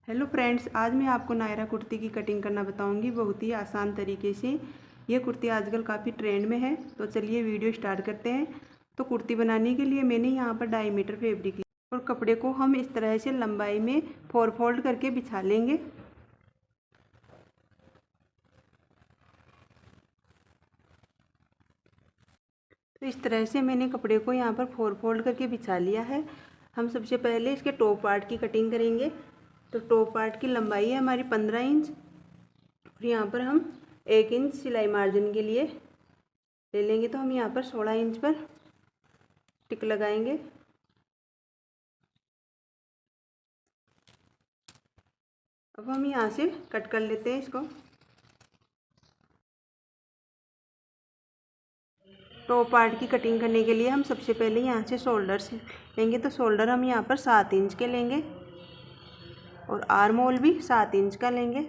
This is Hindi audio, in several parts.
हेलो फ्रेंड्स, आज मैं आपको नायरा कुर्ती की कटिंग करना बताऊंगी बहुत ही आसान तरीके से। ये कुर्ती आजकल काफ़ी ट्रेंड में है, तो चलिए वीडियो स्टार्ट करते हैं। तो कुर्ती बनाने के लिए मैंने यहाँ पर 2.5 मीटर फैब्रिक लिया और कपड़े को हम इस तरह से लंबाई में 4 फोल्ड करके बिछा लेंगे। तो इस तरह से मैंने कपड़े को यहाँ पर 4 फोल्ड करके बिछा लिया है। हम सबसे पहले इसके टॉप पार्ट की कटिंग करेंगे। तो टॉप पार्ट की लंबाई है हमारी 15 इंच और यहाँ पर हम 1 इंच सिलाई मार्जिन के लिए ले लेंगे। तो हम यहाँ पर 16 इंच पर टिक लगाएंगे। अब हम यहाँ से कट कर लेते हैं इसको। टॉप पार्ट की कटिंग करने के लिए हम सबसे पहले यहाँ से शोल्डर लेंगे। तो शोल्डर हम यहाँ पर 7 इंच के लेंगे और आर्म होल भी 7 इंच का लेंगे।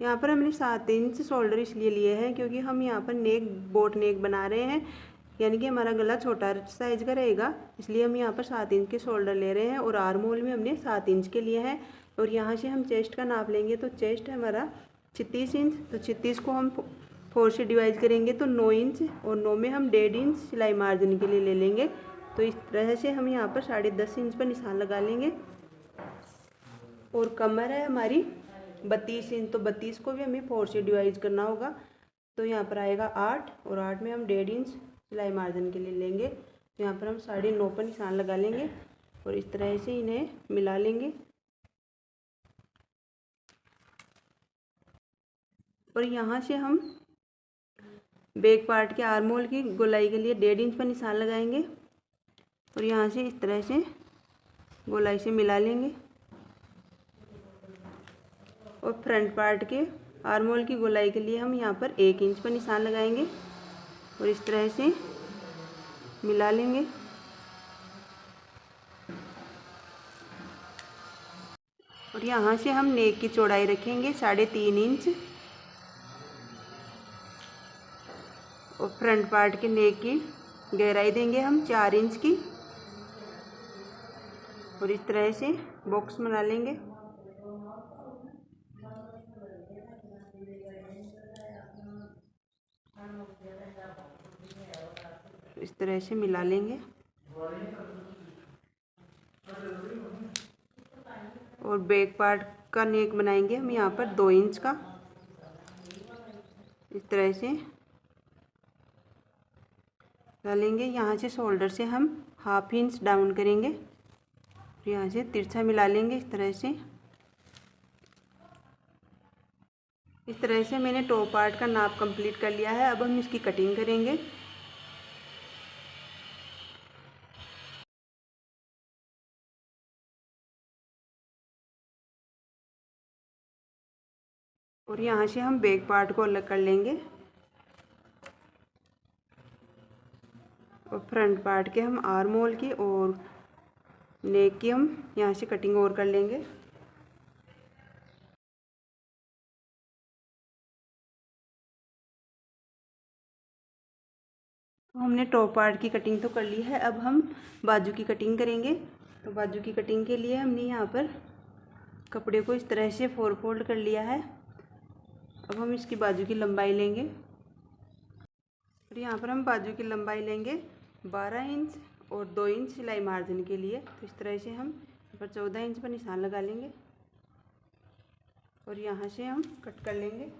यहाँ पर हमने 7 इंच शोल्डर इसलिए लिए हैं क्योंकि हम यहाँ पर नेक बोट नेक बना रहे हैं, यानी कि हमारा गला छोटा साइज का रहेगा, इसलिए हम यहाँ पर 7 इंच के शोल्डर ले रहे हैं और आर्म होल में हमने 7 इंच के लिए हैं। और यहाँ से हम चेस्ट का नाप लेंगे। तो चेस्ट हमारा 36 इंच, तो 36 को हम 4 से डिवाइड करेंगे तो 9 इंच और 9 में हम 1.5 इंच सिलाई मार्जिन के लिए ले लेंगे। तो इस तरह से हम यहाँ पर 10.5 इंच पर निशान लगा लेंगे। और कमर है हमारी 32 इंच, तो 32 को भी हमें 4 से डिवाइड करना होगा। तो यहाँ पर आएगा 8 और 8 में हम 1.5 इंच सिलाई मार्जिन के लिए लेंगे। तो यहाँ पर हम 9.5 पर निशान लगा लेंगे और इस तरह से इन्हें मिला लेंगे। और यहाँ से हम बैक पार्ट के आर्म होल की गोलाई के लिए 1.5 इंच पर निशान लगाएंगे और यहाँ से इस तरह से गोलाई से मिला लेंगे। और फ्रंट पार्ट के आर्म होल की गोलाई के लिए हम यहाँ पर 1 इंच पर निशान लगाएंगे और इस तरह से मिला लेंगे। और यहाँ से हम नेक की चौड़ाई रखेंगे 3.5 इंच और फ्रंट पार्ट के नेक की गहराई देंगे हम 4 इंच की और इस तरह से बॉक्स बना लेंगे। इस तरह से मिला लेंगे और बैक पार्ट का नेक बनाएंगे हम यहाँ पर 2 इंच का। इस तरह से डालेंगे। यहाँ से शोल्डर से हम 1/2 इंच डाउन करेंगे, यहाँ से तिरछा मिला लेंगे। इस तरह से मैंने टॉप पार्ट का नाप कंप्लीट कर लिया है। अब हम इसकी कटिंग करेंगे। और यहाँ से हम बैक पार्ट को अलग कर लेंगे और फ्रंट पार्ट के हम आर्म होल की और नेक की हम यहाँ से कटिंग और कर लेंगे। तो हमने टॉप पार्ट की कटिंग तो कर ली है। अब हम बाजू की कटिंग करेंगे। तो बाजू की कटिंग के लिए हमने यहाँ पर कपड़े को इस तरह से 4 फोल्ड कर लिया है। अब हम इसकी बाजू की लंबाई लेंगे और यहाँ पर हम बाजू की लंबाई लेंगे 12 इंच और 2 इंच सिलाई मार्जिन के लिए। तो इस तरह से हम यहाँ पर 14 इंच पर निशान लगा लेंगे और यहाँ से हम कट कर लेंगे।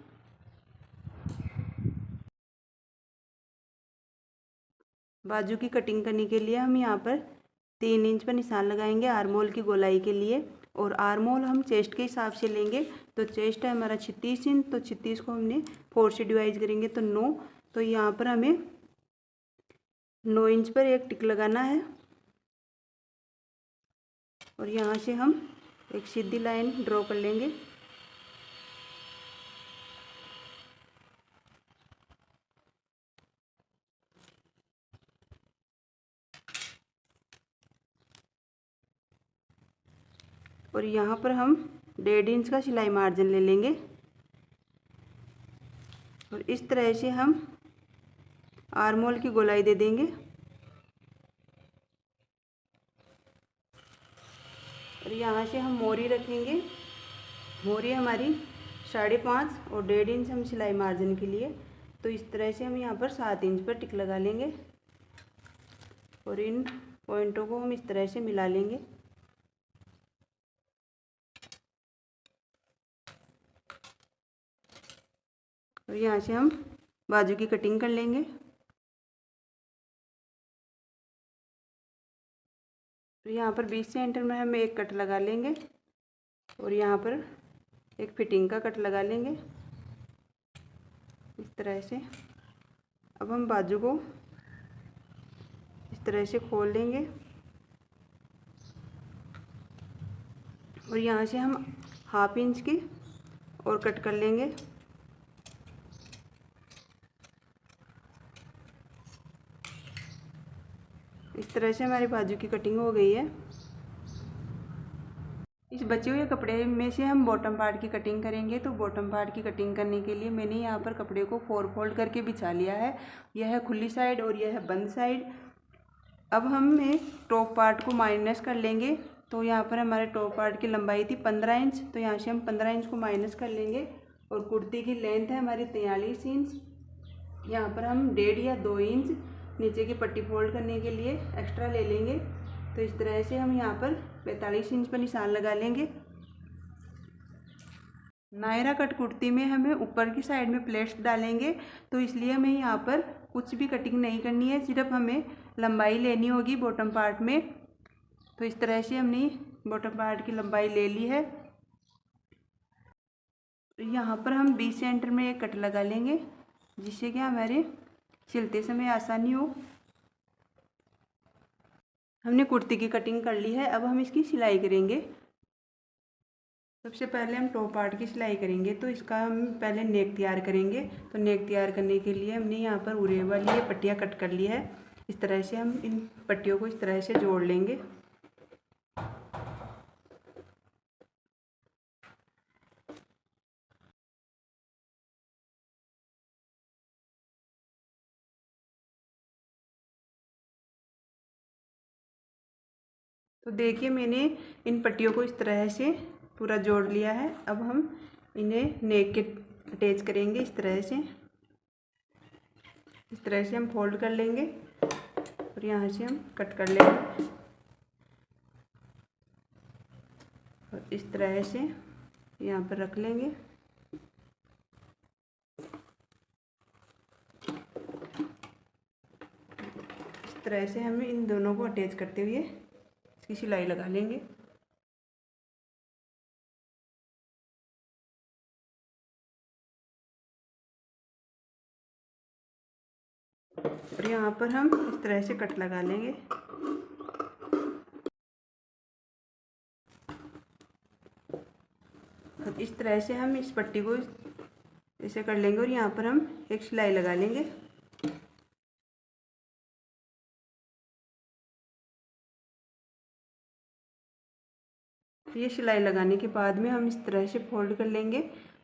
बाजू की कटिंग करने के लिए हम यहाँ पर 3 इंच पर निशान लगाएंगे आर्म होल की गोलाई के लिए। और आर्म होल हम चेस्ट के हिसाब से लेंगे। तो चेस्ट है हमारा 36 इंच, तो 36 को हमने 4 से डिवाइड करेंगे तो 9। तो यहाँ पर हमें 9 इंच पर एक टिक लगाना है और यहाँ से हम एक सीधी लाइन ड्रॉ कर लेंगे। और यहाँ पर हम 1.5 इंच का सिलाई मार्जिन ले लेंगे और इस तरह से हम आर्म होल की गोलाई दे देंगे और यहाँ से हम मोरी रखेंगे। मोरी हमारी 5.5 और 1.5 इंच हम सिलाई मार्जिन के लिए, तो इस तरह से हम यहाँ पर 7 इंच पर टिक लगा लेंगे और इन पॉइंटों को हम इस तरह से मिला लेंगे। और यहाँ से हम बाजू की कटिंग कर लेंगे। तो यहाँ पर 20 सेंटर में हम एक कट लगा लेंगे और यहाँ पर एक फिटिंग का कट लगा लेंगे इस तरह से। अब हम बाजू को इस तरह से खोल देंगे और यहाँ से हम 1/2 इंच की और कट कर लेंगे। इस तरह से हमारी बाजू की कटिंग हो गई है। इस बचे हुए कपड़े में से हम बॉटम पार्ट की कटिंग करेंगे। तो बॉटम पार्ट की कटिंग करने के लिए मैंने यहाँ पर कपड़े को 4 फोल्ड करके बिछा लिया है। यह है खुली साइड और यह है बंद साइड। अब हम टॉप पार्ट को माइनस कर लेंगे। तो यहाँ पर हमारे टॉप पार्ट की लंबाई थी 15 इंच, तो यहाँ से हम 15 इंच को माइनस कर लेंगे। और कुर्ती की लेंथ है हमारी 43 इंच। यहाँ पर हम 1.5 या 2 इंच नीचे की पट्टी फोल्ड करने के लिए एक्स्ट्रा ले लेंगे। तो इस तरह से हम यहाँ पर 45 इंच पर निशान लगा लेंगे। नायरा कट कुर्ती में हमें ऊपर की साइड में प्लेट्स डालेंगे, तो इसलिए हमें यहाँ पर कुछ भी कटिंग नहीं करनी है, सिर्फ हमें लंबाई लेनी होगी बॉटम पार्ट में। तो इस तरह से हमने बॉटम पार्ट की लंबाई ले ली है। यहाँ पर हम 20 सेंटर में एक कट लगा लेंगे, जिससे कि हमारे सिलते समय आसानी हो। हमने कुर्ती की कटिंग कर ली है, अब हम इसकी सिलाई करेंगे। सबसे पहले हम टॉप पार्ट की सिलाई करेंगे, तो इसका हम पहले नेक तैयार करेंगे। तो नेक तैयार करने के लिए हमने यहाँ पर उरे वाली ये पट्टियाँ कट कर ली है। इस तरह से हम इन पट्टियों को इस तरह से जोड़ लेंगे। तो देखिए मैंने इन पट्टियों को इस तरह से पूरा जोड़ लिया है। अब हम इन्हें नेक के अटैच करेंगे इस तरह से। इस तरह से हम फोल्ड कर लेंगे और यहाँ से हम कट कर लेंगे और इस तरह से यहाँ पर रख लेंगे। इस तरह से हम इन दोनों को अटैच करते हुए इसकी सिलाई लगा लेंगे। और यहाँ पर हम इस तरह से कट लगा लेंगे। और इस तरह से हम इस पट्टी को ऐसे कर लेंगे और यहाँ पर हम एक सिलाई लगा लेंगे। तो ये सिलाई लगाने के बाद में हम इस तरह से फोल्ड कर लेंगे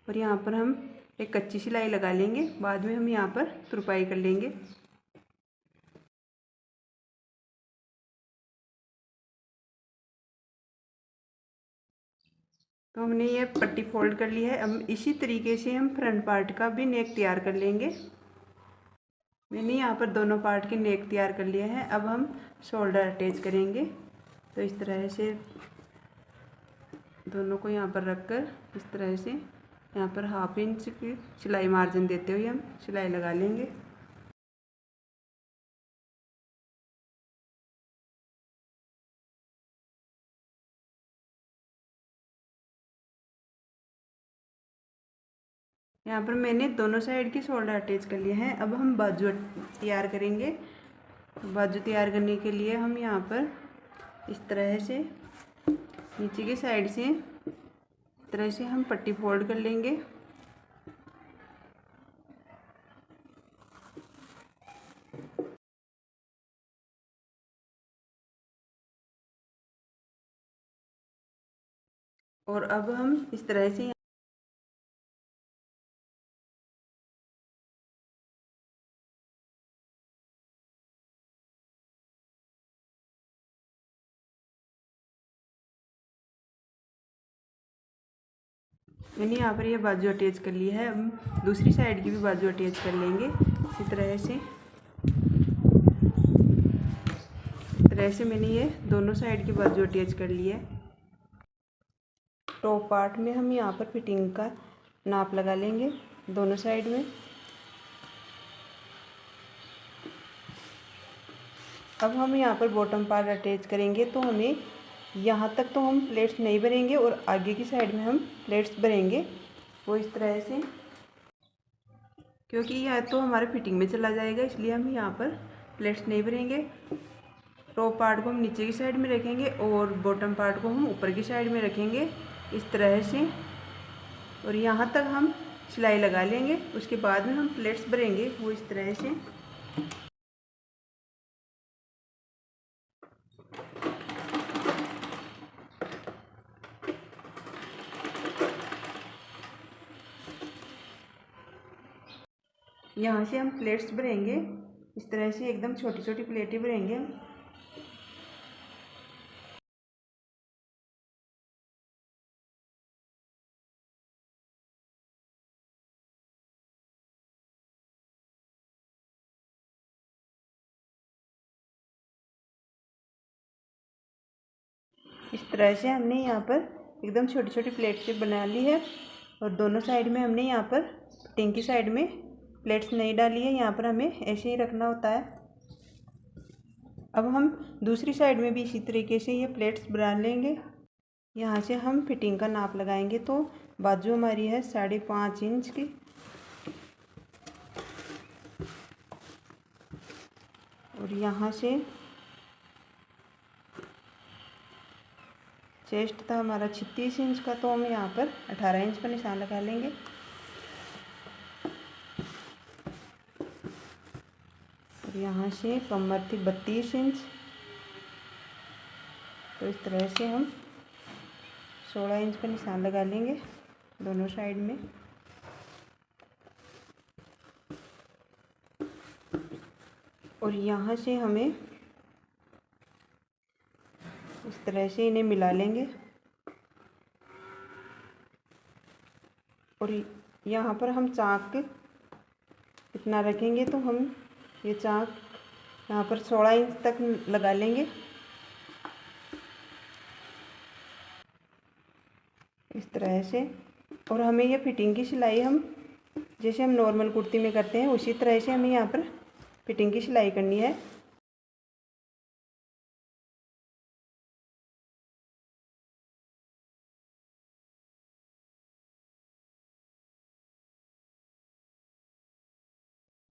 और यहाँ पर हम एक कच्ची सिलाई लगा लेंगे। बाद में हम यहाँ पर तुरपाई कर लेंगे। तो हमने ये पट्टी फोल्ड कर ली है। अब इसी तरीके से हम फ्रंट पार्ट का भी नेक तैयार कर लेंगे। मैंने यहाँ पर दोनों पार्ट के नेक तैयार कर लिए हैं। अब हम शोल्डर अटैच करेंगे। तो इस तरह से दोनों को यहाँ पर रखकर इस तरह से यहाँ पर 1/2 इंच की सिलाई मार्जिन देते हुए हम सिलाई लगा लेंगे। यहाँ पर मैंने दोनों साइड की शोल्डर अटैच कर लिए हैं। अब हम बाजू तैयार करेंगे। बाजू तैयार करने के लिए हम यहाँ पर इस तरह से नीचे की साइड से इस तरह से हम पट्टी फोल्ड कर लेंगे। और अब हम इस तरह से मैंने यहाँ पर ये बाजू अटैच कर लिया है। अब दूसरी साइड की भी बाजू अटैच कर लेंगे इसी तरह से मैंने ये दोनों साइड की बाजू अटैच कर ली है। टॉप पार्ट में हम यहाँ पर फिटिंग का नाप लगा लेंगे दोनों साइड में। अब हम यहाँ पर बॉटम पार्ट अटैच करेंगे तो हमें यहाँ तक तो हम प्लेट्स नहीं भरेंगे और आगे की साइड में हम प्लेट्स भरेंगे वो इस तरह से, क्योंकि यह तो हमारे फिटिंग में चला जाएगा इसलिए हम यहाँ पर प्लेट्स नहीं भरेंगे। टॉप पार्ट को हम नीचे की साइड में रखेंगे और बॉटम पार्ट को हम ऊपर की साइड में रखेंगे इस तरह से, और यहाँ तक हम सिलाई लगा लेंगे। उसके बाद में हम प्लेट्स भरेंगे वो इस तरह से। यहाँ से हम प्लेट्स भरेंगे इस तरह से, एकदम छोटी छोटी प्लेटें भरेंगे हम। इस तरह से हमने यहाँ पर एकदम छोटी छोटी प्लेट्स बना ली है और दोनों साइड में हमने यहाँ पर फिटिंग की साइड में प्लेट्स नहीं डाली है। यहाँ पर हमें ऐसे ही रखना होता है। अब हम दूसरी साइड में भी इसी तरीके से ये प्लेट्स बना लेंगे। यहाँ से हम फिटिंग का नाप लगाएंगे तो बाजू हमारी है 5.5 इंच की, और यहाँ से चेस्ट था हमारा 36 इंच का, तो हम यहाँ पर 18 इंच का निशान लगा लेंगे। और यहाँ से कमर थी 32 इंच, तो इस तरह से हम 16 इंच का निशान लगा लेंगे दोनों साइड में। और यहाँ से हमें इस तरह से इन्हें मिला लेंगे और यहाँ पर हम चाक इतना रखेंगे तो हम ये चाक यहाँ पर 16 इंच तक लगा लेंगे इस तरह से। और हमें ये फिटिंग की सिलाई हम जैसे हम नॉर्मल कुर्ती में करते हैं उसी तरह से हमें यहाँ पर फिटिंग की सिलाई करनी है।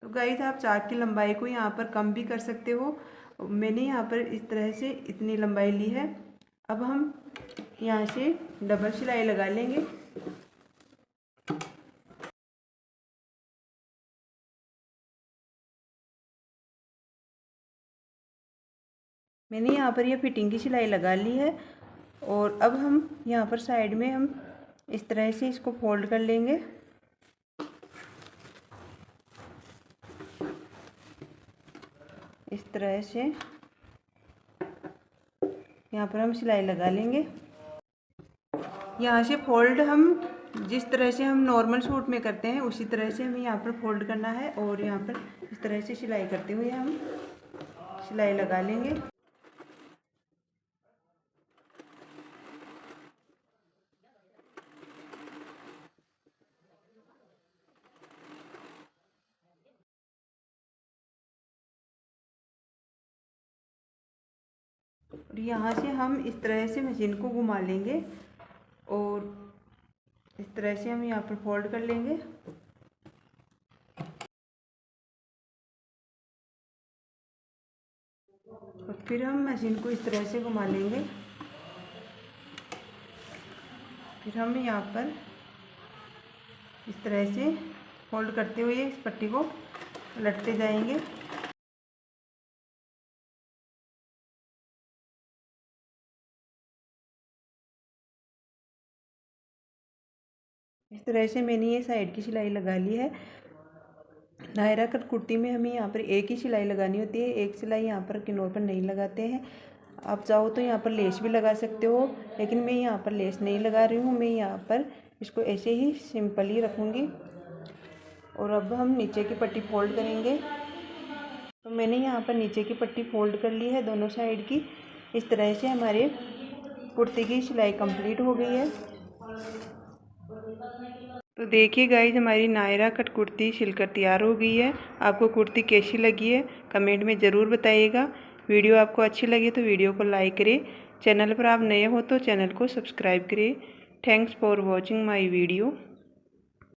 तो गाइस आप चाक की लंबाई को यहाँ पर कम भी कर सकते हो। मैंने यहाँ पर इस तरह से इतनी लंबाई ली है। अब हम यहाँ से डबल सिलाई लगा लेंगे। मैंने यहाँ पर ये फिटिंग की सिलाई लगा ली है और अब हम यहाँ पर साइड में हम इस तरह से इसको फोल्ड कर लेंगे। इस तरह से यहाँ पर हम सिलाई लगा लेंगे। यहाँ से फोल्ड हम जिस तरह से हम नॉर्मल सूट में करते हैं उसी तरह से हमें यहाँ पर फोल्ड करना है और यहाँ पर इस तरह से सिलाई करते हुए हम सिलाई लगा लेंगे। और यहाँ से हम इस तरह से मशीन को घुमा लेंगे और इस तरह से हम यहाँ पर फोल्ड कर लेंगे। और फिर हम मशीन को इस तरह से घुमा लेंगे। फिर हम यहाँ पर इस तरह से फोल्ड करते हुए इस पट्टी को लटते जाएंगे। इस तरह से मैंने ये साइड की सिलाई लगा ली है। नायरा कट कुर्ती में हमें यहाँ पर एक ही सिलाई लगानी होती है, एक सिलाई यहाँ पर किनारों पर नहीं लगाते हैं। आप चाहो तो यहाँ पर लेस भी लगा सकते हो, लेकिन मैं यहाँ पर लेस नहीं लगा रही हूँ। मैं यहाँ पर इसको ऐसे ही सिंपल ही रखूँगी। और अब हम नीचे की पट्टी फोल्ड करेंगे। तो मैंने यहाँ पर नीचे की पट्टी फोल्ड कर ली है दोनों साइड की। इस तरह से हमारे कुर्ती की सिलाई कंप्लीट हो गई है। तो देखिए गाइज, हमारी नायरा कट कुर्ती सिलकर तैयार हो गई है। आपको कुर्ती कैसी लगी है कमेंट में ज़रूर बताइएगा। वीडियो आपको अच्छी लगी तो वीडियो को लाइक करें। चैनल पर आप नए हो तो चैनल को सब्सक्राइब करें। Thanks for watching my video.